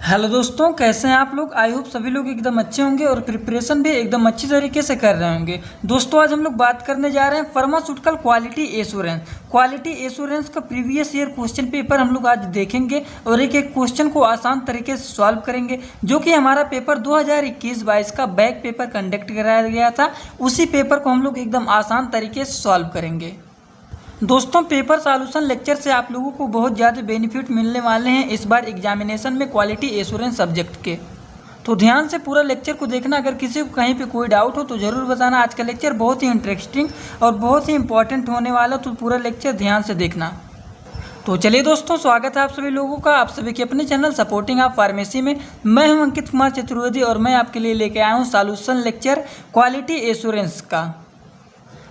Hello दोस्तों, कैसे हैं आप लोग। आई होप सभी लोग एकदम अच्छे होंगे और प्रिपरेशन भी एकदम अच्छी तरीके से कर रहे होंगे। दोस्तों आज हम लोग बात करने जा रहे हैं pharmaceutical quality assurance. Quality assurance का प्रीवियस ईयर क्वेश्चन पेपर हम लोग आज देखेंगे और एक एक क्वेश्चन को आसान तरीके से सॉल्व करेंगे, जो कि हमारा पेपर 2021-22 का बैक पेपर कंडक्ट कराया गया था। उसी पेपर को हम लोग एकदम आसान तरीके से सॉल्व करेंगे। दोस्तों पेपर सॉल्यूशन लेक्चर से आप लोगों को बहुत ज़्यादा बेनिफिट मिलने वाले हैं इस बार एग्जामिनेशन में क्वालिटी एश्योरेंस सब्जेक्ट के। तो ध्यान से पूरा लेक्चर को देखना। अगर किसी को कहीं पे कोई डाउट हो तो ज़रूर बताना। आज का लेक्चर बहुत ही इंटरेस्टिंग और बहुत ही इंपॉर्टेंट होने वाला, तो पूरा लेक्चर ध्यान से देखना। तो चलिए दोस्तों, स्वागत है आप सभी लोगों का आप सभी के अपने चैनल सपोर्टिंग आप फार्मेसी में। मैं हूं अंकित कुमार चतुर्वेदी और मैं आपके लिए लेके आया हूं सॉल्यूशन लेक्चर क्वालिटी एश्योरेंस का।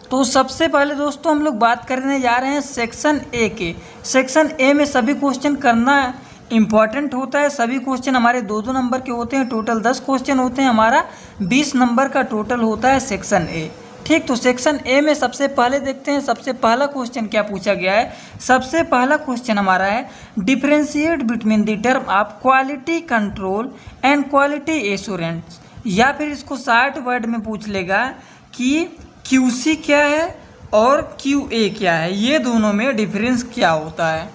तो सबसे पहले दोस्तों हम लोग बात करने जा रहे हैं सेक्शन ए के। सेक्शन ए में सभी क्वेश्चन करना इम्पॉर्टेंट होता है। सभी क्वेश्चन हमारे 2-2 नंबर के होते हैं। टोटल 10 क्वेश्चन होते हैं। हमारा 20 नंबर का टोटल होता है सेक्शन ए। ठीक, तो सेक्शन ए में सबसे पहले देखते हैं सबसे पहला क्वेश्चन क्या पूछा गया है। सबसे पहला क्वेश्चन हमारा है differentiate between the term of quality control and quality assurance. या फिर इसको शॉर्ट वर्ड में पूछ लेगा कि QC क्या है और QA क्या है, ये दोनों में डिफरेंस क्या होता है।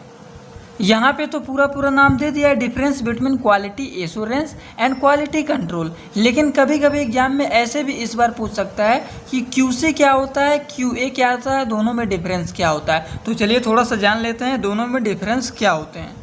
यहाँ पे तो पूरा नाम दे दिया है, difference between quality assurance and quality control. लेकिन कभी कभी एग्जाम में ऐसे भी इस बार पूछ सकता है कि QC क्या होता है, QA क्या होता है, दोनों में डिफरेंस क्या होता है। तो चलिए थोड़ा सा जान लेते हैं दोनों में डिफरेंस क्या होते हैं।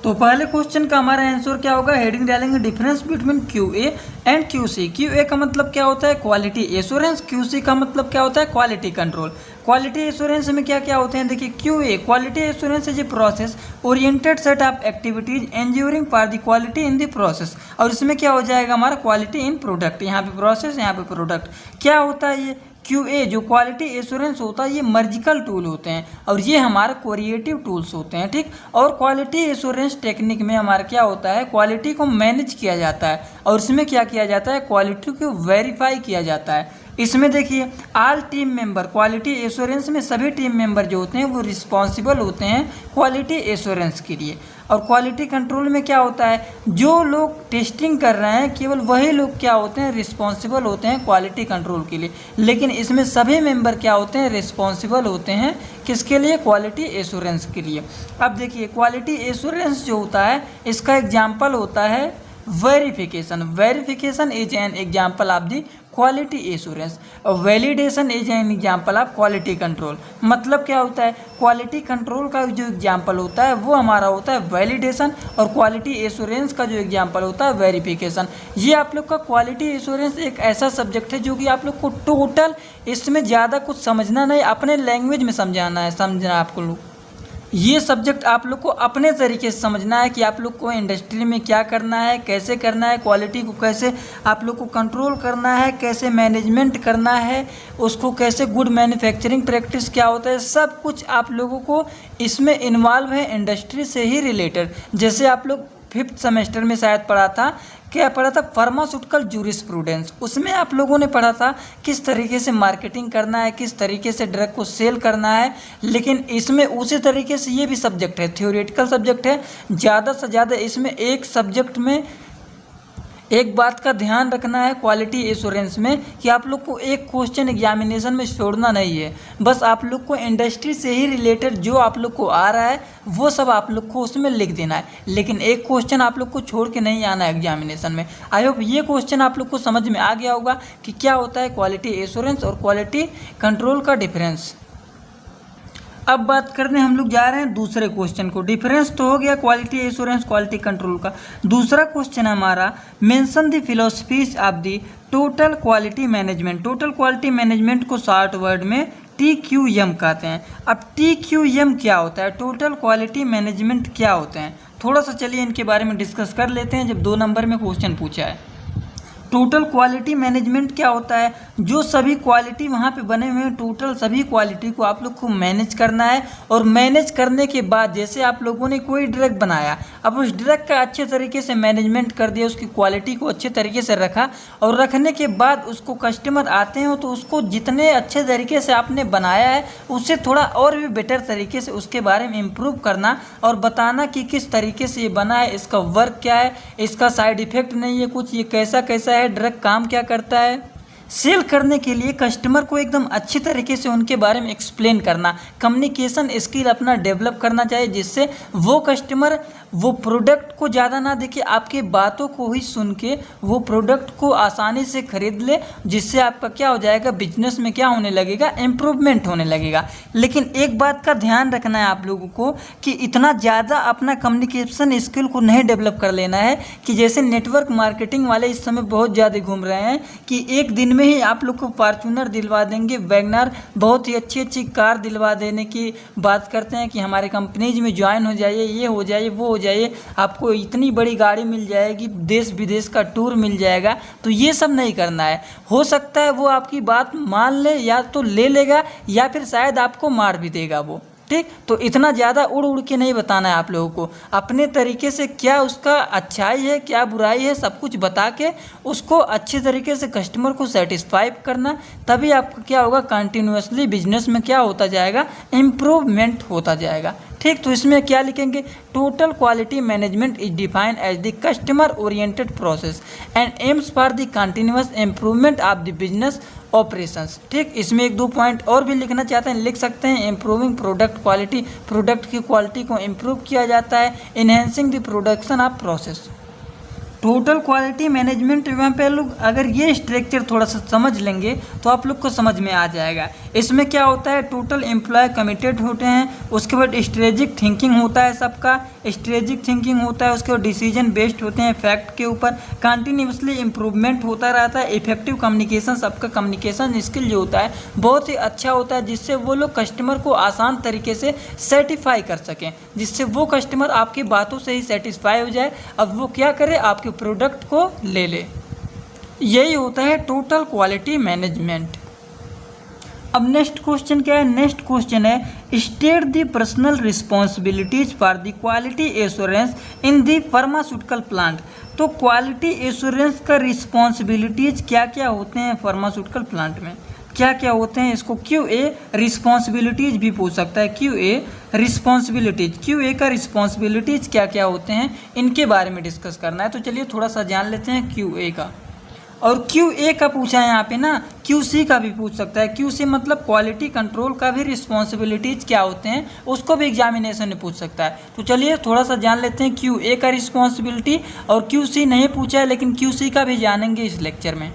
तो पहले क्वेश्चन का हमारा आंसर क्या होगा, हेडिंग डालेंगे difference between QA and QC। QA का मतलब क्या होता है, क्वालिटी एश्योरेंस। QC का मतलब क्या होता है, क्वालिटी कंट्रोल। क्वालिटी एश्योरेंस में क्या क्या होते हैं, देखिए QA quality assurance is a process oriented set of activities ensuring for the quality in the process. और इसमें क्या हो जाएगा हमारा क्वालिटी इन प्रोडक्ट। यहाँ पे प्रोसेस, यहाँ पे प्रोडक्ट। क्या होता है ये QA जो क्वालिटी एश्योरेंस होता है, ये मर्जिकल टूल होते हैं और ये हमारे क्रिएटिव टूल्स होते हैं। ठीक, और क्वालिटी एश्योरेंस टेक्निक में हमारा क्या होता है, क्वालिटी को मैनेज किया जाता है और इसमें क्या किया जाता है, क्वालिटी को वेरीफाई किया जाता है। इसमें देखिए all team member, quality assurance में सभी टीम मेंबर जो होते हैं वो रिस्पॉन्सिबल होते हैं क्वालिटी एश्योरेंस के लिए। और क्वालिटी कंट्रोल में क्या होता है, जो लोग टेस्टिंग कर रहे हैं केवल वही लोग क्या होते हैं, रिस्पॉन्सिबल होते हैं क्वालिटी कंट्रोल के लिए। लेकिन इसमें सभी मेंबर क्या होते हैं, रिस्पॉन्सिबल होते हैं किसके लिए, क्वालिटी एश्योरेंस के लिए। अब देखिए क्वालिटी एश्योरेंस जो होता है इसका एग्जाम्पल होता है verification. Verification is an example of the quality assurance और validation is an example of quality control. मतलब क्या होता है, क्वालिटी कंट्रोल का जो एग्जाम्पल होता है वो हमारा होता है वैलिडेशन और क्वालिटी एश्योरेंस का जो एग्जाम्पल होता है वेरिफिकेशन। ये आप लोग का क्वालिटी एश्योरेंस एक ऐसा सब्जेक्ट है जो कि आप लोग को टोटल इसमें ज़्यादा कुछ समझना नहीं, अपने लैंग्वेज में समझाना है, समझना आपको लोग। ये सब्जेक्ट आप लोग को अपने तरीके से समझना है कि आप लोग को इंडस्ट्री में क्या करना है, कैसे करना है, क्वालिटी को कैसे आप लोग को कंट्रोल करना है, कैसे मैनेजमेंट करना है, उसको कैसे गुड मैन्युफैक्चरिंग प्रैक्टिस क्या होता है, सब कुछ आप लोगों को इसमें इन्वॉल्व है इंडस्ट्री से ही रिलेटेड। जैसे आप लोग 5th सेमेस्टर में शायद पढ़ा था, क्या पढ़ा था, फार्मास्यूटिकल जूरिस्प्रूडेंस। उसमें आप लोगों ने पढ़ा था किस तरीके से मार्केटिंग करना है, किस तरीके से ड्रग को सेल करना है। लेकिन इसमें उसी तरीके से ये भी सब्जेक्ट है, थ्योरेटिकल सब्जेक्ट है। ज़्यादा से ज़्यादा इसमें एक सब्जेक्ट में एक बात का ध्यान रखना है क्वालिटी एश्योरेंस में कि आप लोग को एक क्वेश्चन एग्जामिनेशन में छोड़ना नहीं है। बस आप लोग को इंडस्ट्री से ही रिलेटेड जो आप लोग को आ रहा है वो सब आप लोग को उसमें लिख देना है। लेकिन एक क्वेश्चन आप लोग को छोड़ के नहीं आना है एग्जामिनेशन में। आई होप ये क्वेश्चन आप लोग को समझ में आ गया होगा कि क्या होता है क्वालिटी एश्योरेंस और क्वालिटी कंट्रोल का डिफरेंस। अब बात करने हम लोग जा रहे हैं दूसरे क्वेश्चन को। डिफरेंस तो हो गया क्वालिटी एश्योरेंस क्वालिटी कंट्रोल का। दूसरा क्वेश्चन है हमारा mention the philosophies of the total quality management. Total quality management को शॉर्ट वर्ड में TQM कहते हैं। अब TQM क्या होता है, टोटल क्वालिटी मैनेजमेंट क्या होते हैं, थोड़ा सा चलिए इनके बारे में डिस्कस कर लेते हैं जब 2 नंबर में क्वेश्चन पूछा है। टोटल क्वालिटी मैनेजमेंट क्या होता है? जो सभी क्वालिटी वहाँ पे बने हुए हैं, टोटल सभी क्वालिटी को आप लोग को मैनेज करना है। और मैनेज करने के बाद जैसे आप लोगों ने कोई ड्रग बनाया, अब उस ड्रग का अच्छे तरीके से मैनेजमेंट कर दिया, उसकी क्वालिटी को अच्छे तरीके से रखा, और रखने के बाद उसको कस्टमर आते हैं तो उसको जितने अच्छे तरीके से आपने बनाया है उससे थोड़ा और भी बेटर तरीके से उसके बारे में इम्प्रूव करना और बताना कि किस तरीके से ये बना है, इसका वर्क क्या है, इसका साइड इफ़ेक्ट नहीं है कुछ, ये कैसा कैसा है, ड्रग काम क्या करता है। सेल करने के लिए कस्टमर को एकदम अच्छी तरीके से उनके बारे में एक्सप्लेन करना, कम्युनिकेशन स्किल अपना डेवलप करना चाहिए, जिससे वो कस्टमर वो प्रोडक्ट को ज़्यादा ना देखे, आपकी बातों को ही सुन के वो प्रोडक्ट को आसानी से खरीद ले, जिससे आपका क्या हो जाएगा, बिजनेस में क्या होने लगेगा, इम्प्रूवमेंट होने लगेगा। लेकिन एक बात का ध्यान रखना है आप लोगों को कि इतना ज़्यादा अपना कम्युनिकेशन स्किल को नहीं डेवलप कर लेना है कि जैसे नेटवर्क मार्केटिंग वाले इस समय बहुत ज़्यादा घूम रहे हैं कि एक दिन में ही आप लोग को फॉर्च्यूनर दिलवा देंगे, वैगनर बहुत ही अच्छी अच्छी कार दिलवा देने की बात करते हैं कि हमारे कंपनीज में ज्वाइन हो जाइए, ये हो जाइए, वो हो जाइए, आपको इतनी बड़ी गाड़ी मिल जाएगी, देश विदेश का टूर मिल जाएगा। तो ये सब नहीं करना है। हो सकता है वो आपकी बात मान ले, या तो ले लेगा या फिर शायद आपको मार भी देगा वो, ठीक। तो इतना ज़्यादा उड़ उड़ के नहीं बताना है आप लोगों को, अपने तरीके से क्या उसका अच्छाई है क्या बुराई है सब कुछ बता के उसको अच्छे तरीके से कस्टमर को सेटिस्फाई करना, तभी आपका क्या होगा, कंटिन्यूसली बिजनेस में क्या होता जाएगा, इम्प्रूवमेंट होता जाएगा, ठीक। तो इसमें क्या लिखेंगे, total quality management is defined as the customer oriented process and aims for the continuous improvement of the business operations, ठीक। इसमें एक दो पॉइंट और भी लिखना चाहते हैं, लिख सकते हैं। इम्प्रूविंग प्रोडक्ट क्वालिटी, प्रोडक्ट की क्वालिटी को इम्प्रूव किया जाता है। Enhancing the production of process. Total quality management में पे लोग अगर ये स्ट्रक्चर थोड़ा सा समझ लेंगे तो आप लोग को समझ में आ जाएगा। इसमें क्या होता है, टोटल एम्प्लॉय कमिटेड होते हैं, उसके बाद स्ट्रेटेजिक थिंकिंग होता है, सबका स्ट्रेटेजिक थिंकिंग होता है, उसके बाद डिसीजन बेस्ड होते हैं फैक्ट के ऊपर, कंटिन्यूसली इम्प्रूवमेंट होता रहता है। इफेक्टिव कम्युनिकेशन, सबका कम्युनिकेशन स्किल जो होता है बहुत ही अच्छा होता है, जिससे वो लोग कस्टमर को आसान तरीके से सेटिस्फाई कर सकें, जिससे वो कस्टमर आपकी बातों से ही सेटिस्फाई हो जाए, अब वो क्या करे, आपके प्रोडक्ट को ले ले। यही होता है टोटल क्वालिटी मैनेजमेंट। अब नेक्स्ट क्वेश्चन क्या है, नेक्स्ट क्वेश्चन है state the personal responsibilities for the quality assurance in the pharmaceutical plant. तो क्वालिटी एश्योरेंस का रिस्पॉन्सिबिलिटीज क्या क्या होते हैं फार्मास्यूटिकल प्लांट में, क्या क्या होते हैं, इसको QA रिस्पॉन्सिबिलिटीज भी पूछ सकता है। QA रिस्पॉन्सिबिलिटीज, QA का रिस्पॉन्सिबिलिटीज क्या क्या होते हैं, इनके बारे में डिस्कस करना है। तो चलिए थोड़ा सा जान लेते हैं QA का। और QA का पूछा है यहाँ पे ना, QC का भी पूछ सकता है। QC मतलब क्वालिटी कंट्रोल का भी रिस्पॉन्सिबिलिटीज क्या होते हैं, उसको भी एग्जामिनेशन में पूछ सकता है। तो चलिए थोड़ा सा जान लेते हैं QA का रिस्पॉन्सिबिलिटी। और QC नहीं पूछा है लेकिन QC का भी जानेंगे इस लेक्चर में।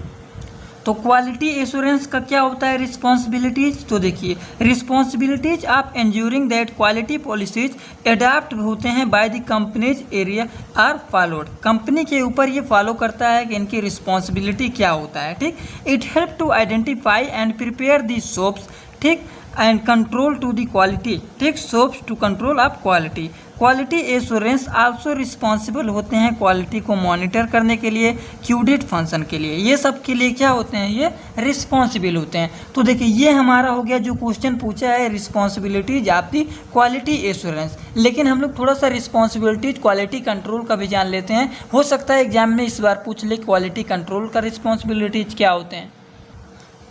तो क्वालिटी एश्योरेंस का क्या होता है रिस्पॉन्सिबिलिटीज, तो देखिए responsibilities of ensuring that quality policies adopt होते हैं by the companies area are followed. Company के ऊपर ये फॉलो करता है कि इनकी रिस्पॉन्सिबिलिटी क्या होता है, ठीक। It help to identify and prepare the shops, ठीक, and control to the quality, ठीक, shops to control of quality. Quality assurance also responsible होते हैं क्वालिटी को मॉनिटर करने के लिए, क्यूडिट फंक्शन के लिए, ये सब के लिए क्या होते हैं, ये रिस्पॉन्सिबल होते हैं। तो देखिए ये हमारा हो गया जो क्वेश्चन पूछा है responsibilities of the quality assurance. लेकिन हम लोग थोड़ा सा रिस्पॉन्सिबिलिटीज क्वालिटी कंट्रोल का भी जान लेते हैं, हो सकता है एग्जाम में इस बार पूछ ले क्वालिटी कंट्रोल का रिस्पॉन्सिबिलिटीज क्या होते हैं।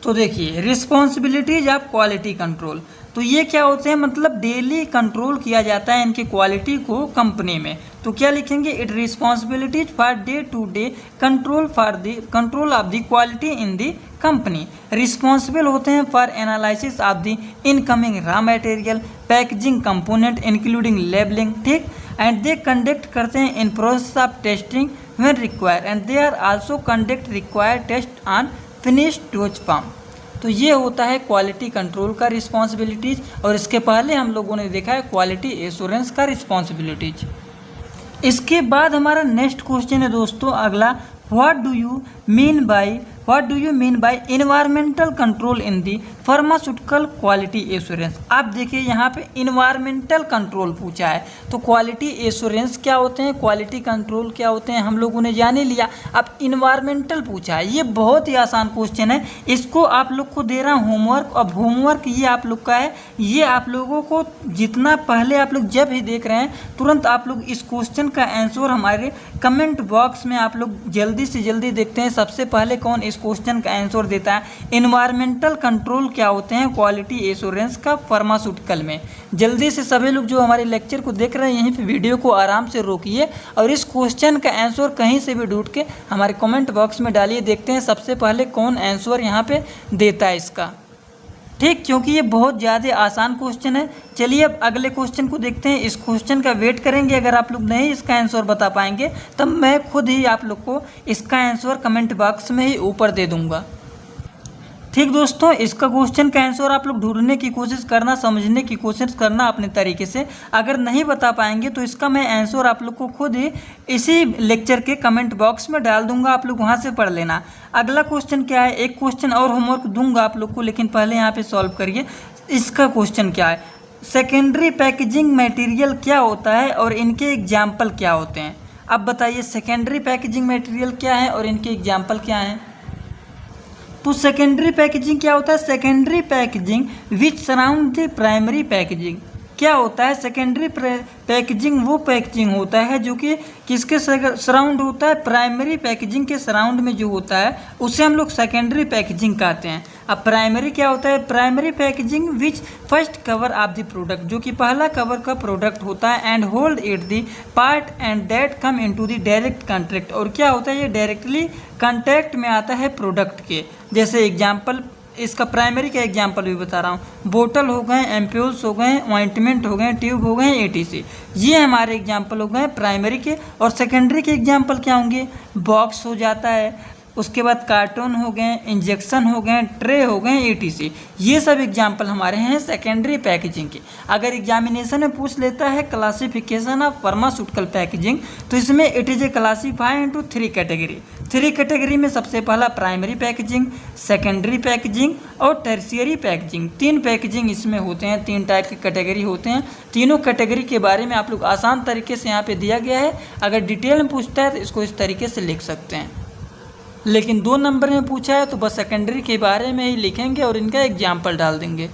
तो देखिए रिस्पॉन्सिबिलिटीज ऑफ क्वालिटी कंट्रोल, तो ये क्या होते हैं, मतलब डेली कंट्रोल किया जाता है इनकी क्वालिटी को कंपनी में। तो क्या लिखेंगे, it responsibilities for day to day control for the control of the quality in the company. Responsible होते हैं for analysis of the incoming raw material, packaging component including labelling, ठीक, एंड दे कंडक्ट करते हैं in process of testing when required and they are also conduct required test on finished dose form. तो ये होता है quality control का responsibilities. और इसके पहले हम लोगों ने देखा है क्वालिटी एश्योरेंस का रिस्पॉन्सिबिलिटीज। इसके बाद हमारा नेक्स्ट क्वेश्चन है दोस्तों अगला, what what do you mean by environmental control in the pharmaceutical quality assurance. आप देखिए यहाँ पे इन्वायरमेंटल कंट्रोल पूछा है, तो क्वालिटी एश्योरेंस क्या होते हैं, क्वालिटी कंट्रोल क्या होते हैं, हम लोगों ने जान ही लिया। अब इन्वायरमेंटल पूछा है, ये बहुत ही आसान क्वेश्चन है, इसको आप लोग को दे रहा हूँ होमवर्क। अब होमवर्क ये आप लोग का है, ये आप लोगों को जितना पहले आप लोग जब ही देख रहे हैं तुरंत आप लोग इस क्वेश्चन का आंसर हमारे कमेंट बॉक्स में आप लोग जल्दी से जल्दी देखते हैं सबसे पहले कौन इस क्वेश्चन का आंसर देता है। इन्वायरमेंटल कंट्रोल क्या होते हैं क्वालिटी एश्योरेंस का फार्मास्यूटिकल में। जल्दी से सभी लोग जो हमारे लेक्चर को देख रहे हैं यहीं पे वीडियो को आराम से रोकिए और इस क्वेश्चन का आंसर कहीं से भी ढूंढ के हमारे कमेंट बॉक्स में डालिए। देखते हैं सबसे पहले कौन आंसर यहाँ पे देता है इसका, ठीक, क्योंकि ये बहुत ज़्यादा आसान क्वेश्चन है। चलिए अब अगले क्वेश्चन को देखते हैं। इस क्वेश्चन का वेट करेंगे, अगर आप लोग नहीं इसका आंसर बता पाएंगे तब मैं खुद ही आप लोग को इसका आंसर कमेंट बॉक्स में ही ऊपर दे दूंगा। ठीक दोस्तों, इसका क्वेश्चन का आंसर आप लोग ढूंढने की कोशिश करना, समझने की कोशिश करना अपने तरीके से। अगर नहीं बता पाएंगे तो इसका मैं आंसर आप लोग को खुद ही इसी लेक्चर के कमेंट बॉक्स में डाल दूंगा, आप लोग वहां से पढ़ लेना। अगला क्वेश्चन क्या है, एक क्वेश्चन और होमवर्क दूंगा आप लोग को, लेकिन पहले यहाँ पे सॉल्व करिए। इसका क्वेश्चन क्या है, सेकेंडरी पैकेजिंग मटेरियल क्या होता है और इनके एग्जाम्पल क्या होते हैं। अब बताइए सेकेंडरी पैकेजिंग मटेरियल क्या है और इनके एग्जाम्पल क्या हैं। तो सेकेंडरी पैकेजिंग क्या होता है, secondary packaging which surround the primary packaging. क्या होता है, सेकेंडरी पैकेजिंग वो पैकेजिंग होता है जो कि किसके सराउंड होता है, प्राइमरी पैकेजिंग के सराउंड में जो होता है उसे हम लोग सेकेंडरी पैकेजिंग कहते हैं। अब प्राइमरी क्या होता है, primary packaging which first cover of the product, जो कि पहला कवर का प्रोडक्ट होता है, and hold it the part and that come into the direct contract. और क्या होता है, ये डायरेक्टली कॉन्टैक्ट में आता है प्रोडक्ट के। जैसे एग्जाम्पल, इसका प्राइमरी का एग्जांपल भी बता रहा हूँ, बोतल हो गए, एम्प्यूल्स हो गए, ऑइंटमेंट हो गए, ट्यूब हो गए, एटीसी, ये हमारे एग्जांपल हो गए प्राइमरी के। और सेकेंडरी के एग्जांपल क्या होंगे, बॉक्स हो जाता है, उसके बाद कार्टून हो गए, इंजेक्शन हो गए, ट्रे हो गए, एटीसी, ये सब एग्जांपल हमारे हैं सेकेंडरी पैकेजिंग के। अगर एग्जामिनेशन में पूछ लेता है क्लासिफिकेशन ऑफ फार्मास्यूटिकल पैकेजिंग, तो इसमें it is a classify into 3 category. 3 category में सबसे पहला प्राइमरी पैकेजिंग, सेकेंडरी पैकेजिंग और टर्शियरी पैकेजिंग। 3 पैकेजिंग इसमें होते हैं, 3 टाइप के कैटेगरी होते हैं। तीनों कैटेगरी के बारे में आप लोग आसान तरीके से यहाँ पे दिया गया है। अगर डिटेल में पूछता है तो इसको इस तरीके से लिख सकते हैं, लेकिन 2 नंबर में पूछा है तो बस सेकेंडरी के बारे में ही लिखेंगे और इनका एग्जाम्पल डाल देंगे।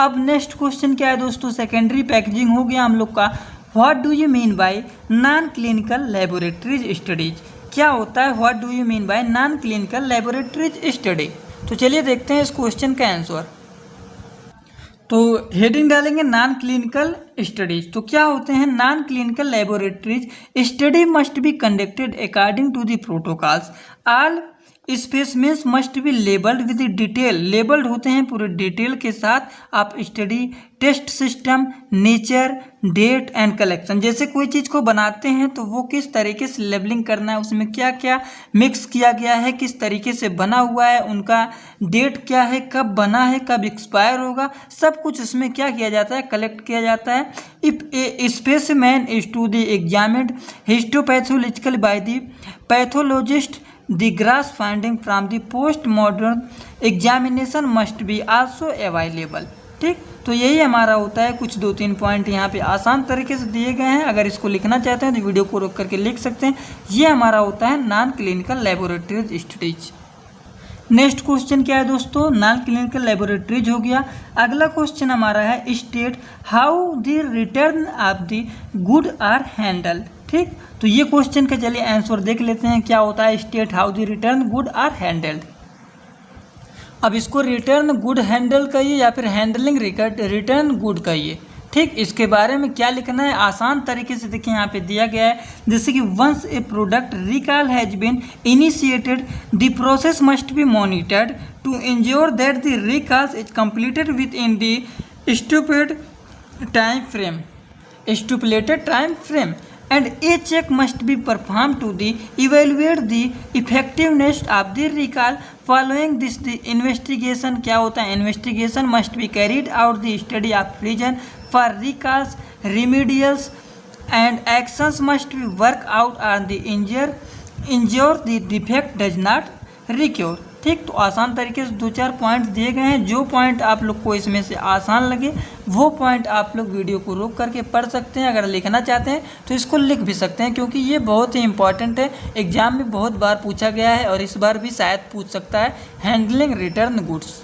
अब नेक्स्ट क्वेश्चन क्या है दोस्तों, सेकेंडरी पैकेजिंग हो गया हम लोग का। What do you mean by non clinical laboratories studies. क्या होता है what do you mean by non clinical laboratories study. तो चलिए देखते हैं इस क्वेश्चन का आंसर। तो हेडिंग डालेंगे नॉन क्लिनिकल स्टडीज। तो क्या होते हैं non clinical laboratories, study must be conducted according to the protocols, all specimens must be labelled with detail, labelled होते हैं पूरे डिटेल के साथ। आप study, test system, nature, date and collection, जैसे कोई चीज़ को बनाते हैं तो वो किस तरीके से लेबलिंग करना है, उसमें क्या क्या मिक्स किया गया है, किस तरीके से बना हुआ है, उनका डेट क्या है, कब बना है, कब एक्सपायर होगा, सब कुछ उसमें क्या किया जाता है, कलेक्ट किया जाता है। If a specimen is to the examined histopathological by the pathologist, the gross finding from the post modern examination must be also available। ठीक, तो यही हमारा होता है। कुछ 2-3 पॉइंट यहाँ पे आसान तरीके से दिए गए हैं, अगर इसको लिखना चाहते हैं तो वीडियो को रोक करके लिख सकते हैं। ये हमारा होता है non clinical laboratories studies. Next question क्या है दोस्तों, नॉन क्लिनिकल लेबोरेटरीज हो गया। अगला क्वेश्चन हमारा है state how the return of the good are handled. ठीक, तो ये क्वेश्चन का चलिए आंसर देख लेते हैं। क्या होता है state how the return good are handled. अब इसको रिटर्न गुड हैंडल कहिए या फिर हैंडलिंग रिटर्न गुड कहिए। ठीक, इसके बारे में क्या लिखना है आसान तरीके से देखिए यहाँ पे दिया गया है। जैसे कि once a product recall has been initiated the process must be monitored to ensure that the recall is completed with in the stupid time frame, stipulated time frame, and a check must be performed to the evaluate the effectiveness of the recall। Following this the investigation, क्या होता है investigation must be carried out the study of reason for recalls, remedials and actions must be worked out on the ensure the defect does not रिक्योर। ठीक, तो आसान तरीके से 2-4 point दिए गए हैं। जो पॉइंट आप लोग को इसमें से आसान लगे वो पॉइंट आप लोग वीडियो को रोक करके पढ़ सकते हैं। अगर लिखना चाहते हैं तो इसको लिख भी सकते हैं, क्योंकि ये बहुत ही इंपॉर्टेंट है, एग्जाम में बहुत बार पूछा गया है और इस बार भी शायद पूछ सकता है। Handling return goods.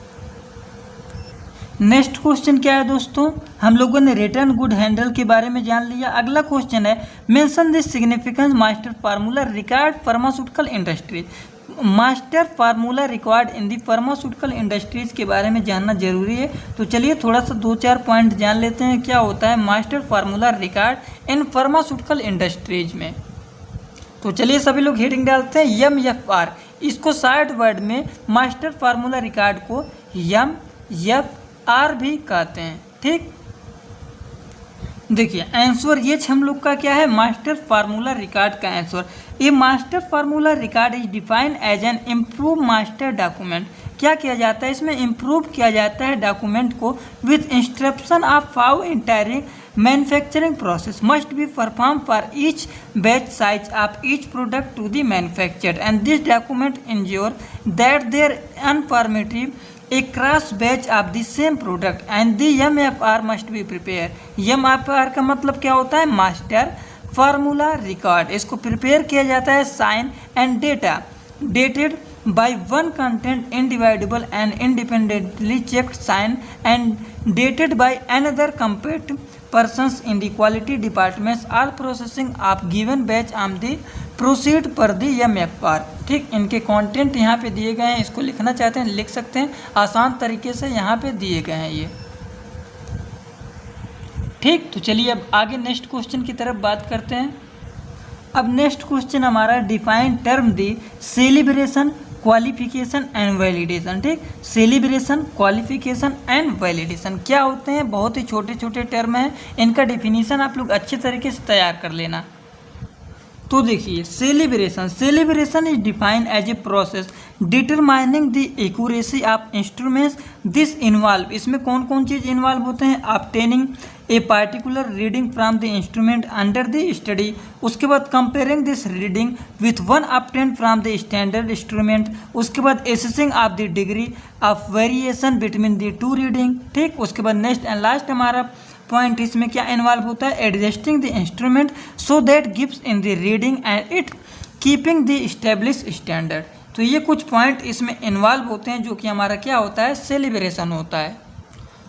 Next question क्या है दोस्तों, हम लोगों ने रिटर्न गुड हैंडल के बारे में जान लिया। अगला क्वेश्चन है mention the significance master formula required pharmaceutical industries. Master formula required in the pharmaceutical industries के बारे में जानना जरूरी है। तो चलिए थोड़ा सा 2-4 पॉइंट जान लेते हैं क्या होता है master formula required in pharmaceutical industries में। तो चलिए सभी लोग हेडिंग डालते हैं MFR। इसको शॉर्ट वर्ड में मास्टर फार्मूला रिकॉर्ड को MFR भी कहते हैं। ठीक, देखिए आंसर ये हम लोग का क्या है, मास्टर फार्मूला रिकॉर्ड का आंसर। ये master formula record is defined as an improve master document. क्या किया जाता है इसमें, इम्प्रूव किया जाता है डॉक्यूमेंट को with instruction of how entire manufacturing process must be perform for each batch size of each product to the manufactured and this document ensure that there informative a cross batch of the same product and the MFR must be prepared। MFR का मतलब क्या होता है, master formula record. इसको prepare किया जाता है sign and data dated by one content individual and independently checked sign and dated by another competent persons in the quality departments all processing of given batch on the proceed per the MFR। ठीक, इनके content यहाँ पे दिए गए हैं, इसको लिखना चाहते हैं लिख सकते हैं, आसान तरीके से यहाँ पे दिए गए हैं ये। ठीक, तो चलिए अब आगे नेक्स्ट क्वेश्चन की तरफ बात करते हैं। अब नेक्स्ट क्वेश्चन हमारा define term the celebration qualification and validation. ठीक, सेलिब्रेशन क्वालिफिकेशन एंड वैलिडेशन क्या होते हैं, बहुत ही छोटे छोटे टर्म हैं, इनका डिफिनीशन आप लोग अच्छे तरीके से तैयार कर लेना। तो देखिए calibration is defined as a process determining the accuracy of instruments this involve. इसमें कौन कौन चीज़ इन्वॉल्व होते हैं, obtaining a particular reading from the instrument under the study, उसके बाद comparing this reading with one obtain from the standard instrument, उसके बाद assessing of the degree of variation between the two reading. ठीक, उसके बाद next and last हमारा point इसमें क्या इन्वॉल्व होता है, adjusting the instrument so that gives in the reading and it keeping the establish standard. तो ये कुछ पॉइंट इसमें इन्वॉल्व होते हैं जो कि हमारा क्या होता है, सेलिब्रेशन होता है।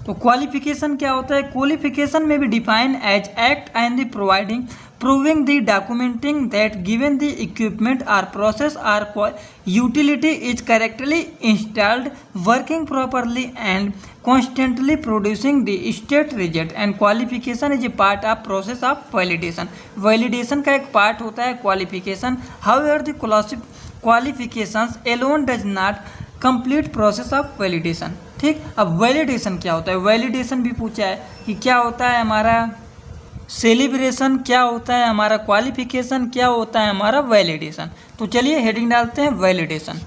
तो क्वालिफिकेशन क्या होता है, क्वालिफिकेशन में भी define as act and the providing proving the documenting that given the equipment or process or utility is correctly installed, working properly and constantly producing the state result, and qualification is a part of process of validation। validation का एक part होता है qualification। however the qualifications alone does not complete process of validation। ठीक, अब validation क्या होता है, validation भी पूछा है कि क्या होता है हमारा सेलिब्रेशन, क्या होता है हमारा क्वालिफिकेशन, क्या होता है हमारा वैलिडेशन। तो चलिए हेडिंग डालते हैं वैलिडेशन।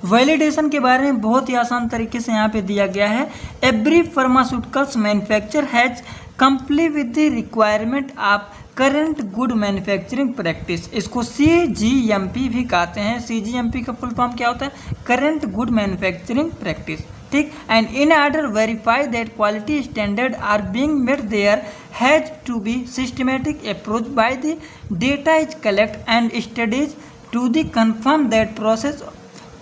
वैलिडेशन के बारे में बहुत ही आसान तरीके से यहाँ पे दिया गया है, every pharmaceuticals manufacture has complete with the requirement of current good manufacturing practice. इसको CGMP भी कहते हैं। CGMP का फुल फॉर्म क्या होता है, करंट गुड मैन्युफैक्चरिंग प्रैक्टिस। ठीक, and in order verify that quality standard are being met there has to be systematic approach by the data is collect and studies to the confirm that process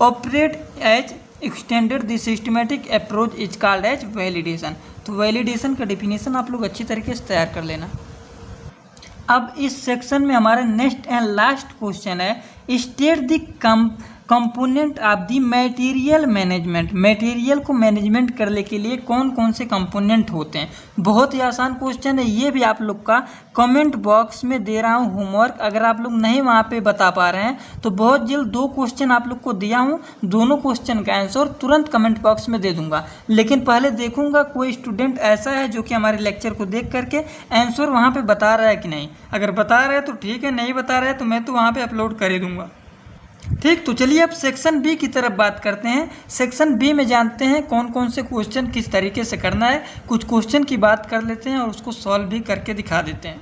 operate as extended the systematic approach is called as validation. तो validation का definition आप लोग अच्छी तरीके से तैयार कर लेना। अब इस सेक्शन में हमारा नेक्स्ट एंड लास्ट क्वेश्चन है, state the component of the material management. Material को मैनेजमेंट करने के लिए कौन कौन से कंपोनेंट होते हैं। बहुत ही आसान क्वेश्चन है, ये भी आप लोग का कमेंट बॉक्स में दे रहा हूँ होमवर्क। अगर आप लोग नहीं वहाँ पे बता पा रहे हैं तो बहुत जल्द 2 क्वेश्चन आप लोग को दिया हूँ, दोनों क्वेश्चन का आंसर तुरंत कमेंट बॉक्स में दे दूंगा। लेकिन पहले देखूंगा कोई स्टूडेंट ऐसा है जो कि हमारे लेक्चर को देख करके आंसर वहाँ पर बता रहा है कि नहीं। अगर बता रहा है तो ठीक है, नहीं बता रहा है तो मैं तो वहाँ पर अपलोड कर ही दूँगा। ठीक, तो चलिए अब सेक्शन बी की तरफ बात करते हैं। सेक्शन बी में जानते हैं कौन कौन से क्वेश्चन किस तरीके से करना है। कुछ क्वेश्चन की बात कर लेते हैं और उसको सॉल्व भी करके दिखा देते हैं।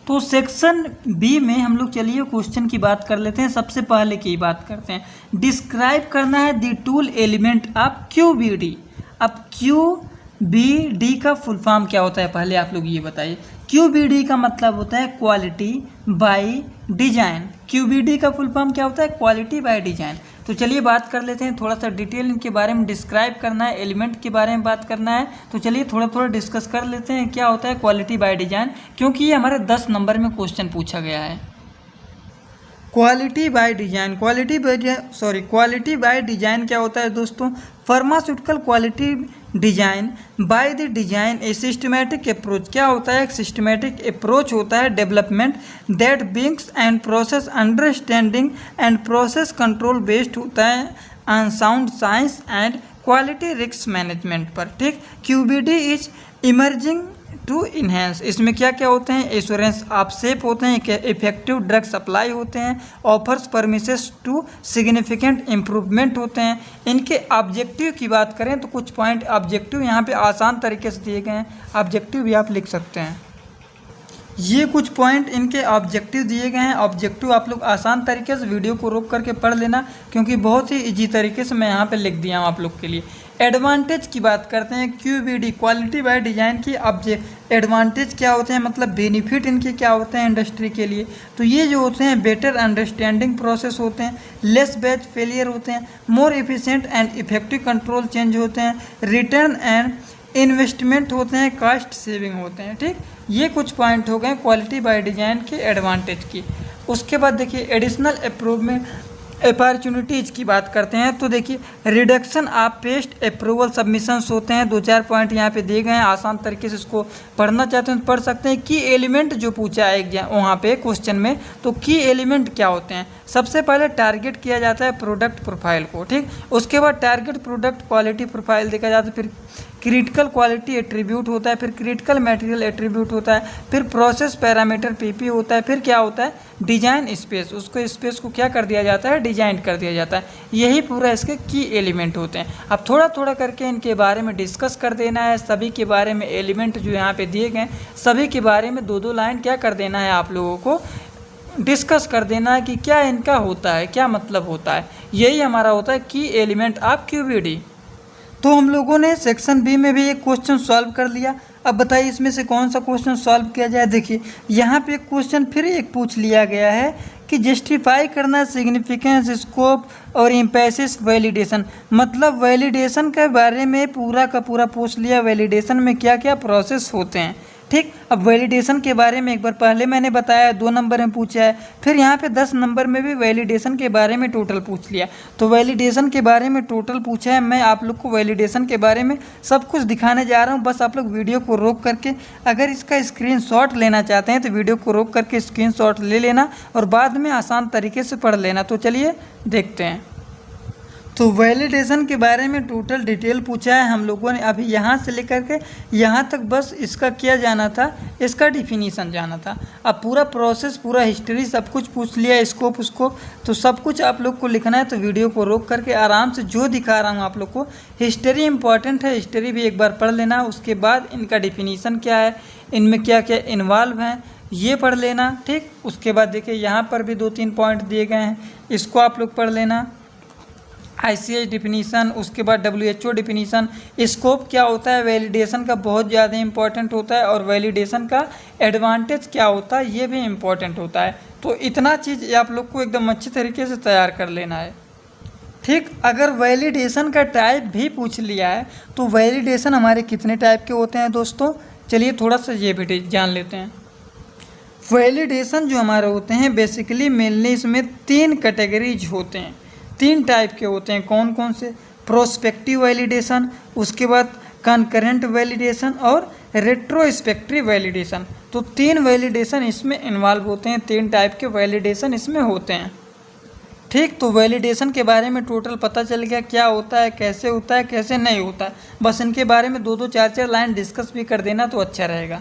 तो सेक्शन बी में हम लोग चलिए क्वेश्चन की बात कर लेते हैं। सबसे पहले की बात करते हैं, डिस्क्राइब करना है the tool element of QBD। अब QBD का फुल फॉर्म क्या होता है, पहले आप लोग ये बताइए। QBD का मतलब होता है क्वालिटी बाय डिजाइन। QBD का फुल फॉर्म क्या होता है, क्वालिटी बाय डिजाइन। तो चलिए बात कर लेते हैं, थोड़ा सा डिटेल इनके बारे में डिस्क्राइब करना है, एलिमेंट के बारे में बात करना है। तो चलिए थोड़ा थोड़ा डिस्कस कर लेते हैं क्या होता है क्वालिटी बाय डिजाइन, क्योंकि ये हमारे 10 नंबर में क्वेश्चन पूछा गया है। Quality by design, quality by design क्या होता है दोस्तों, pharmaceutical quality design by the design a systematic approach. क्या होता है, एक सिस्टमेटिक अप्रोच होता है development that brings and process understanding and process control based होता है on sound science and quality risk management पर। ठीक, QBD is emerging to enhance. इसमें क्या क्या होते हैं, एश्योरेंस ऑफ सेफ होते हैं, इफेक्टिव ड्रग सप्लाई होते हैं, offers promises to significant improvement होते हैं। इनके ऑब्जेक्टिव की बात करें तो कुछ पॉइंट ऑब्जेक्टिव यहाँ पे आसान तरीके से दिए गए हैं, ऑब्जेक्टिव भी आप लिख सकते हैं। ये कुछ पॉइंट इनके ऑब्जेक्टिव दिए गए हैं। ऑब्जेक्टिव आप लोग आसान तरीके से वीडियो को रोक करके पढ़ लेना, क्योंकि बहुत ही इजी तरीके से मैं यहाँ पे लिख दिया हूँ आप लोग के लिए। एडवांटेज की बात करते हैं, QBD क्वालिटी बाय डिजाइन की एडवांटेज क्या होते हैं, मतलब बेनिफिट इनके क्या होते हैं इंडस्ट्री के लिए। तो ये जो होते हैं बेटर अंडरस्टैंडिंग प्रोसेस होते हैं, लेस बैच फेलियर होते हैं, more efficient and effective control change होते हैं, रिटर्न एंड इन्वेस्टमेंट होते हैं, कास्ट सेविंग होते हैं। ठीक, ये कुछ पॉइंट हो गए क्वालिटी बाय डिजाइन के एडवांटेज की। उसके बाद देखिए एडिशनल इम्प्रूवमेंट अपॉर्चुनिटीज़ की बात करते हैं। तो देखिए reduction of paste approval submissions होते हैं, 2-4 पॉइंट यहाँ पे दिए गए हैं, आसान तरीके से इसको पढ़ना चाहते हैं तो पढ़ सकते हैं। की एलिमेंट जो पूछा है वहाँ पे क्वेश्चन में, तो की एलिमेंट क्या होते हैं, सबसे पहले टारगेट किया जाता है प्रोडक्ट प्रोफाइल को। ठीक, उसके बाद टारगेट प्रोडक्ट क्वालिटी प्रोफाइल देखा जाता है, फिर क्रिटिकल क्वालिटी एट्रीब्यूट होता है, फिर क्रिटिकल मटेरियल एट्रीब्यूट होता है, फिर प्रोसेस पैरामीटर PP होता है, फिर क्या होता है डिजाइन स्पेस, उसको स्पेस को क्या कर दिया जाता है, डिजाइन कर दिया जाता है। यही पूरा इसके की एलिमेंट होते हैं। अब थोड़ा थोड़ा करके इनके बारे में डिस्कस कर देना है, सभी के बारे में एलिमेंट जो यहाँ पे दिए गए सभी के बारे में 2-2 लाइन क्या कर देना है, आप लोगों को डिस्कस कर देना है कि क्या इनका होता है, क्या मतलब होता है। यही हमारा होता है की एलिमेंट ऑफ QBD। तो हम लोगों ने सेक्शन बी में भी एक क्वेश्चन सॉल्व कर लिया। अब बताइए इसमें से कौन सा क्वेश्चन सॉल्व किया जाए। देखिए यहाँ पे एक क्वेश्चन फिर एक पूछ लिया गया है कि जस्टिफाई करना सिग्निफिकेंस स्कोप और इम्पैसिस वैलिडेशन, मतलब वैलिडेशन के बारे में पूरा का पूरा पूछ लिया, वैलिडेशन में क्या क्या प्रोसेस होते हैं। ठीक, अब वैलिडेशन के बारे में एक बार पहले मैंने बताया, 2 नंबर में पूछा है, फिर यहाँ पे 10 नंबर में भी वैलिडेशन के बारे में टोटल पूछ लिया। तो वैलिडेशन के बारे में टोटल पूछा है, मैं आप लोग को वैलिडेशन के बारे में सब कुछ दिखाने जा रहा हूँ। बस आप लोग वीडियो को रोक करके अगर इसका स्क्रीनशॉट लेना चाहते हैं तो वीडियो को रोक करके स्क्रीनशॉट ले लेना और बाद में आसान तरीके से पढ़ लेना। तो चलिए देखते हैं। तो वैलिडेशन के बारे में टोटल डिटेल पूछा है हम लोगों ने, अभी यहाँ से लेकर के यहाँ तक बस इसका क्या जाना था, इसका डिफिनीसन जाना था। अब पूरा प्रोसेस, पूरा हिस्ट्री सब कुछ पूछ लिया, स्कोप उसको, तो सब कुछ आप लोग को लिखना है। तो वीडियो को रोक करके आराम से जो दिखा रहा हूँ आप लोग को, हिस्ट्री इंपॉर्टेंट है, हिस्ट्री भी एक बार पढ़ लेना। उसके बाद इनका डिफिनीसन क्या है, इनमें क्या क्या इन्वॉल्व हैं, ये पढ़ लेना। ठीक, उसके बाद देखिए यहाँ पर भी 2-3 पॉइंट दिए गए हैं, इसको आप लोग पढ़ लेना। ICH डिफिनीसन, उसके बाद WHO डिफिनीसन। स्कोप क्या होता है, वैलिडेशन का बहुत ज़्यादा इंपॉर्टेंट होता है, और वैलिडेशन का एडवांटेज क्या होता है ये भी इम्पॉर्टेंट होता है। तो इतना चीज़ आप लोग को एकदम अच्छी तरीके से तैयार कर लेना है। ठीक, अगर वैलिडेशन का टाइप भी पूछ लिया है तो वैलिडेशन हमारे कितने टाइप के होते हैं दोस्तों, चलिए थोड़ा सा ये भी जान लेते हैं। वैलिडेशन जो हमारे होते हैं बेसिकली मेनली इसमें 3 कैटेगरीज होते हैं, 3 टाइप के होते हैं। कौन कौन से, प्रोस्पेक्टिव वैलिडेशन, उसके बाद कंकरेंट वैलिडेशन और रेट्रोस्पेक्टिव वैलिडेशन। तो 3 वैलिडेशन इसमें इन्वॉल्व होते हैं, 3 टाइप के वैलिडेशन इसमें होते हैं। ठीक, तो वैलिडेशन के बारे में टोटल पता चल गया क्या होता है, कैसे नहीं होता है। बस इनके बारे में 2-2 4-4 लाइन डिस्कस भी कर देना तो अच्छा रहेगा।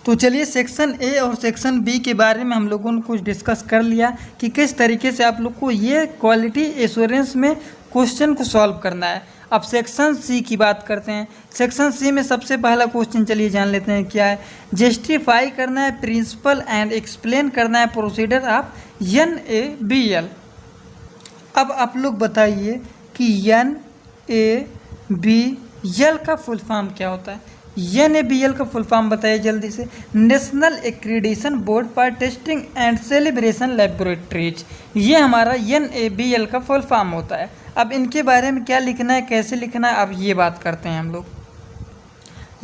तो चलिए सेक्शन ए और सेक्शन बी के बारे में हम लोगों ने कुछ डिस्कस कर लिया कि किस तरीके से आप लोग को ये क्वालिटी एश्योरेंस में क्वेश्चन को सॉल्व करना है। अब सेक्शन सी की बात करते हैं। सेक्शन सी में सबसे पहला क्वेश्चन चलिए जान लेते हैं क्या है। जस्टिफाई करना है प्रिंसिपल एंड एक्सप्लेन करना है प्रोसीजर ऑफ NaBl। अब आप लोग बताइए कि NaBl का फुल फॉर्म क्या होता है। NaBl का फुल फॉर्म बताइए जल्दी से। National Accreditation Board for Testing and Celebration Laboratories, ये हमारा NaBl का फुल फॉर्म होता है। अब इनके बारे में क्या लिखना है, कैसे लिखना है, अब ये बात करते हैं हम लोग।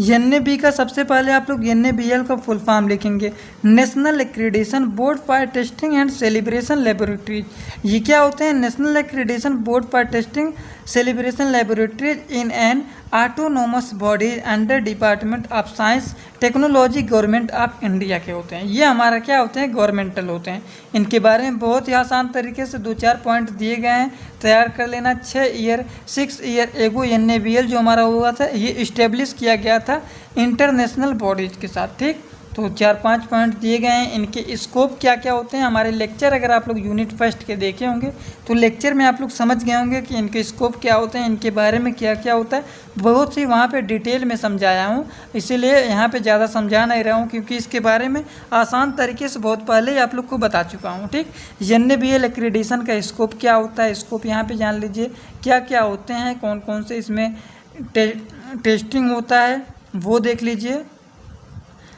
NAB का सबसे पहले आप लोग NaBl का फुल फॉर्म लिखेंगे, National Accreditation Board for Testing and Celebration Laboratories. ये क्या होते हैं, National Accreditation Board for Testing Celebration Laboratories in an autonomous body under Department of Science Technology Government of India के होते हैं। ये हमारा क्या होते हैं, गवर्नमेंटल होते हैं। इनके बारे में बहुत ही आसान तरीके से 2-4 पॉइंट दिए गए हैं, तैयार कर लेना। 6 ईयर एगो NaBl जो हमारा हुआ था ये इस्टेब्लिश किया गया था इंटरनेशनल बॉडीज़ के साथ, ठीक। तो 4-5 पॉइंट दिए गए हैं। इनके स्कोप क्या क्या होते हैं, हमारे लेक्चर अगर आप लोग यूनिट फर्स्ट के देखे होंगे तो लेक्चर में आप लोग समझ गए होंगे कि इनके स्कोप क्या होते हैं, इनके बारे में क्या क्या होता है। बहुत सी वहाँ पे डिटेल में समझाया हूँ, इसीलिए यहाँ पे ज़्यादा समझा नहीं रहा हूँ क्योंकि इसके बारे में आसान तरीके से बहुत पहले ही आप लोग को बता चुका हूँ, ठीक। NaBl एक्रीडिशन का स्कोप क्या होता है, स्कोप यहाँ पर जान लीजिए क्या क्या होते हैं, कौन कौन से इसमें टेस्टिंग होता है वो देख लीजिए।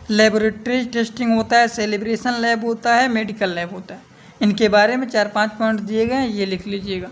लेबोरेटरी टेस्टिंग होता है, सेलिब्रेशन लैब होता है, मेडिकल लैब होता है। इनके बारे में 4-5 पॉइंट दिए गए हैं, ये लिख लीजिएगा।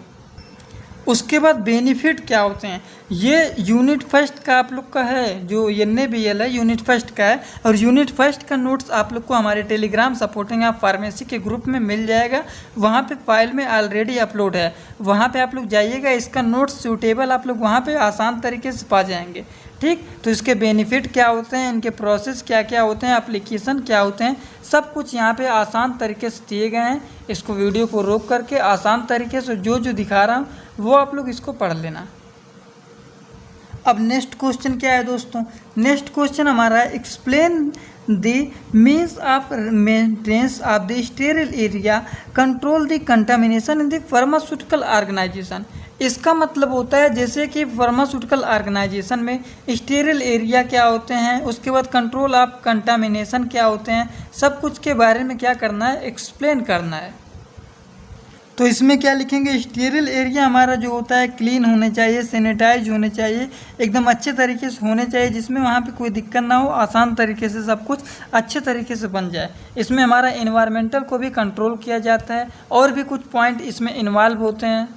उसके बाद बेनिफिट क्या होते हैं, ये यूनिट फर्स्ट का आप लोग का है, जो NaBl है यूनिट फर्स्ट का है। और यूनिट फर्स्ट का नोट्स आप लोग को हमारे टेलीग्राम सपोर्टिंग ऑफ फार्मेसी के ग्रुप में मिल जाएगा। वहाँ पे फाइल में ऑलरेडी अपलोड है, वहाँ पे आप लोग जाइएगा, इसका नोट्स सूटेबल आप लोग वहाँ पे आसान तरीके से पा जाएंगे, ठीक। तो इसके बेनिफिट क्या होते हैं, इनके प्रोसेस क्या क्या होते हैं, एप्लीकेशन क्या होते हैं, सब कुछ यहाँ पे आसान तरीके से दिए गए हैं। इसको वीडियो को रोक करके आसान तरीके से जो जो दिखा रहा हूँ वो आप लोग इसको पढ़ लेना। अब नेक्स्ट क्वेश्चन क्या है दोस्तों, नेक्स्ट क्वेश्चन हमारा है explain the means of maintenance of the sterile area control the contamination in the pharmaceutical organisation. इसका मतलब होता है जैसे कि फार्मास्यूटिकल ऑर्गेनाइजेशन में स्टेरिल एरिया क्या होते हैं, उसके बाद कंट्रोल ऑफ कंटामिनेशन क्या होते हैं, सब कुछ के बारे में क्या करना है, एक्सप्लेन करना है। तो इसमें क्या लिखेंगे, स्टेरिल एरिया हमारा जो होता है क्लीन होने चाहिए, सैनिटाइज होने चाहिए, एकदम अच्छे तरीके से होने चाहिए, जिसमें वहाँ पे कोई दिक्कत ना हो, आसान तरीके से सब कुछ अच्छे तरीके से बन जाए। इसमें हमारा एनवायरमेंटल को भी कंट्रोल किया जाता है, और भी कुछ पॉइंट इसमें इन्वॉल्व होते हैं,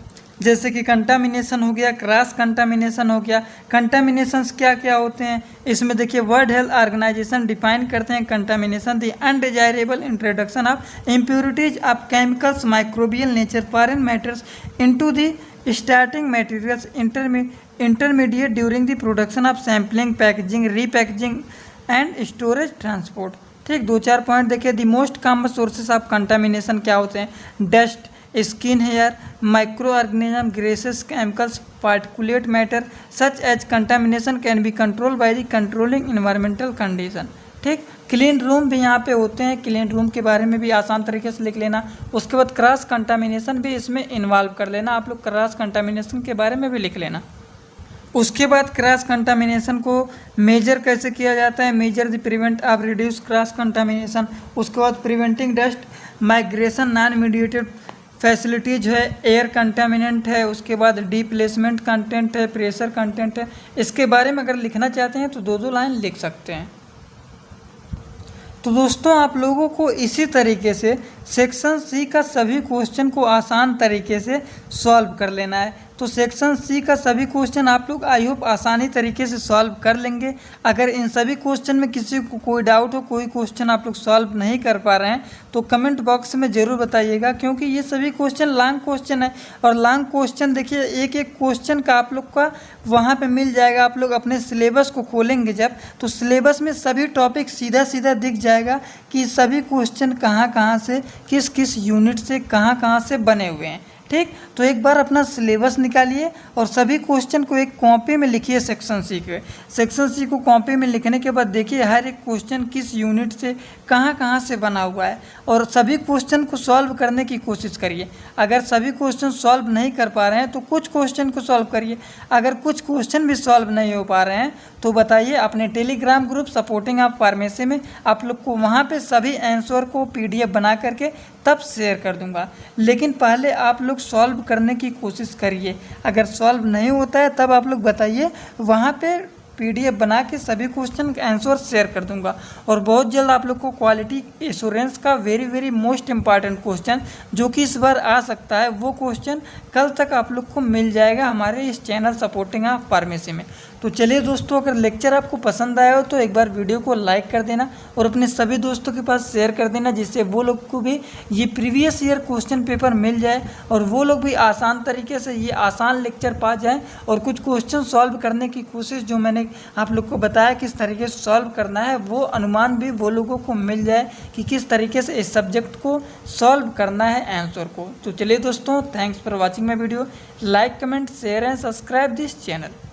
जैसे कि कंटामिनेशन हो गया, क्रॉस कंटामिनेशन हो गया। कंटामिनेशंस क्या क्या होते हैं इसमें देखिए, वर्ल्ड हेल्थ ऑर्गेनाइजेशन डिफाइन करते हैं contamination the undesirable introduction of impurities of chemicals microbial nature foreign matters into the starting materials intermediate during the production of sampling, packaging, repackaging and storage transport, ठीक। 2-4 point देखिए। The most common sources of contamination क्या होते हैं, dust, skin, hair, micro organism, greases, chemicals, particulate matter such as contamination can be control by the controlling environmental condition, ठीक। Clean room भी यहाँ पे होते हैं, क्लीन रूम के बारे में भी आसान तरीके से लिख लेना। उसके बाद क्रॉस कंटामिनेशन भी इसमें इन्वॉल्व कर लेना, आप लोग क्रॉस कंटामिनेशन के बारे में भी लिख लेना। उसके बाद क्रॉस कंटामिनेशन को मेजर कैसे किया जाता है, measure the prevent of reduce cross contamination. उसके बाद preventing dust migration, non mediated facilities है, एयर कंटामिनेंट है, उसके बाद डिप्लेसमेंट कंटेंट है, प्रेशर कंटेंट है। इसके बारे में अगर लिखना चाहते हैं तो 2-2 लाइन लिख सकते हैं। तो दोस्तों आप लोगों को इसी तरीके से सेक्शन सी का सभी क्वेश्चन को आसान तरीके से सॉल्व कर लेना है। तो सेक्शन सी का सभी क्वेश्चन आप लोग आई होप आसानी तरीके से सॉल्व कर लेंगे। अगर इन सभी क्वेश्चन में किसी को कोई डाउट हो, कोई क्वेश्चन आप लोग सॉल्व नहीं कर पा रहे हैं तो कमेंट बॉक्स में ज़रूर बताइएगा, क्योंकि ये सभी क्वेश्चन लॉन्ग क्वेश्चन है। और लॉन्ग क्वेश्चन देखिए, एक एक क्वेश्चन का आप लोग का वहाँ पे मिल जाएगा। आप लोग अपने सिलेबस को खोलेंगे जब, तो सिलेबस में सभी टॉपिक सीधा सीधा दिख जाएगा कि सभी क्वेश्चन कहाँ कहाँ से, किस किस यूनिट से, कहाँ कहाँ से बने हुए हैं, ठीक, तो एक बार अपना सिलेबस निकालिए और सभी क्वेश्चन को एक कॉपी में लिखिए सेक्शन सी के। सेक्शन सी को कॉपी में लिखने के बाद देखिए हर एक क्वेश्चन किस यूनिट से कहाँ से बना हुआ है और सभी क्वेश्चन को सॉल्व करने की कोशिश करिए। अगर सभी क्वेश्चन सॉल्व नहीं कर पा रहे हैं तो कुछ क्वेश्चन को सॉल्व करिए। अगर कुछ क्वेश्चन भी सॉल्व नहीं हो पा रहे हैं तो बताइए अपने टेलीग्राम ग्रुप सपोर्टिंग आप फार्मेसी में आप लोग को वहाँ पे सभी आंसर को PDF बना करके तब शेयर कर दूंगा। लेकिन पहले आप लोग सॉल्व करने की कोशिश करिए। अगर सॉल्व नहीं होता है तब आप लोग बताइए, वहाँ पे PDF बना के सभी क्वेश्चन का आंसर शेयर कर दूंगा। और बहुत जल्द आप लोग को क्वालिटी एश्योरेंस का वेरी मोस्ट इम्पॉर्टेंट क्वेश्चन जो कि इस बार आ सकता है, वो क्वेश्चन कल तक आप लोग को मिल जाएगा हमारे इस चैनल सपोर्टिंग आप फार्मेसी में। तो चलिए दोस्तों, अगर लेक्चर आपको पसंद आया हो तो एक बार वीडियो को लाइक कर देना और अपने सभी दोस्तों के पास शेयर कर देना, जिससे वो लोग को भी ये प्रीवियस ईयर क्वेश्चन पेपर मिल जाए और वो लोग भी आसान तरीके से ये आसान लेक्चर पा जाएं और कुछ क्वेश्चन सॉल्व करने की कोशिश जो मैंने आप लोग को बताया किस तरीके से सॉल्व करना है, वो अनुमान भी वो लोगों को मिल जाए कि किस तरीके से इस सब्जेक्ट को सॉल्व करना है आंसर को। तो चलिए दोस्तों, thanks for watching my video. Like, comment, share and subscribe this channel.